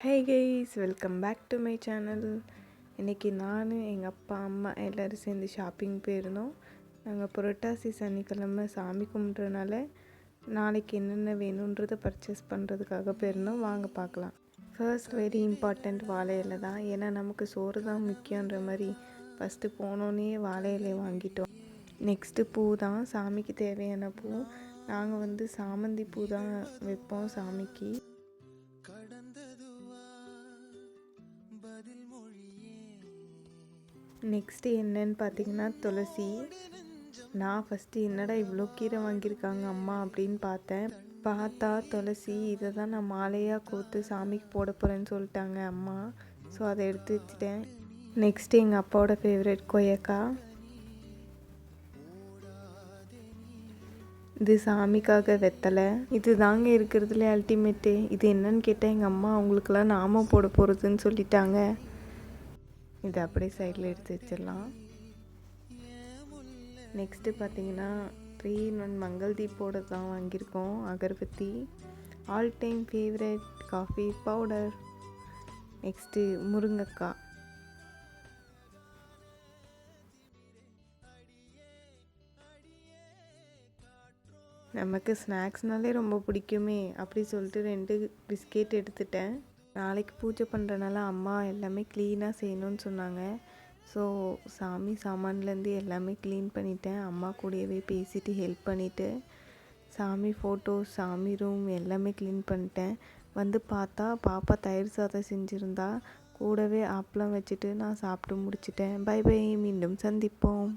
Hey guys, welcome back to my channel. இன்றைக்கி நான் எங்கள் அப்பா அம்மா எல்லோரும் சேர்ந்து ஷாப்பிங் போயிருந்தோம். நாங்கள் புரட்டாசி சனிக்கிழமை சாமி கும்பிட்றனால நாளைக்கு என்னென்ன வேணுன்றதை பர்ச்சேஸ் பண்ணுறதுக்காக போயிருந்தோம். வாங்க பார்க்கலாம். ஃபர்ஸ்ட் வெரி இம்பார்ட்டண்ட் வாழை இலை தான். ஏன்னா நமக்கு சோறு தான் முக்கியன்ற மாதிரி ஃபஸ்ட்டு போனோன்னே வாழை இலை வாங்கிட்டோம். நெக்ஸ்ட்டு பூ தான், சாமிக்கு தேவையான பூ. நாங்கள் சாமந்தி பூ தான் வைப்போம் சாமிக்கு. நெக்ஸ்ட்டு என்னன்னு பார்த்தீங்கன்னா துளசி. நான் ஃபஸ்ட்டு என்னடா இவ்வளோ கீரை வாங்கியிருக்காங்க அம்மா அப்படின்னு பார்த்தா துளசி இதை தான் நான் மாலையாக கோர்த்து சாமிக்கு போட போகிறேன்னு சொல்லிட்டாங்க அம்மா. ஸோ அதை எடுத்து வச்சுட்டேன். நெக்ஸ்ட்டு எங்கள் அப்பாவோட ஃபேவரட் கொய்யாக்காய். இது சாமிக்காக வெத்தலை. இது தாங்க இருக்கிறதுல அல்டிமேட்டு. இது என்னன்னு கேட்டால் எங்கள் அம்மா அவங்களுக்கெல்லாம் நாம போட போகிறதுன்னு சொல்லிட்டாங்க. இதை அப்படியே சைடில் எடுத்து வச்சிடலாம். நெக்ஸ்ட்டு பார்த்தீங்கன்னா 3-in-1 மங்கள் தீப்போட தான் வாங்கியிருக்கோம். Agarbatti, all time favourite coffee powder. Next முருங்கைக்காய். நமக்கு ஸ்நாக்ஸ்னாலே ரொம்ப பிடிக்குமே அப்படி சொல்லிட்டு 2 பிஸ்கெட் எடுத்துட்டேன். நாளைக்கு பூஜை பண்ணுறனால அம்மா எல்லாமே க்ளீனாக செய்யணும்னு சொன்னாங்க. ஸோ சாமி சாமான்லேருந்து எல்லாமே க்ளீன் பண்ணிட்டேன். அம்மா கூடவே பேசிட்டு ஹெல்ப் பண்ணிவிட்டு சாமி ஃபோட்டோஸ், சாமி ரூம் எல்லாமே க்ளீன் பண்ணிட்டேன். பார்த்தா பாப்பா தயிர் சாதம் செஞ்சுருந்தா. கூடவே அப்பளம் வச்சுட்டு நான் சாப்பிட்டு முடிச்சிட்டேன். பை பை, மீண்டும் சந்திப்போம்.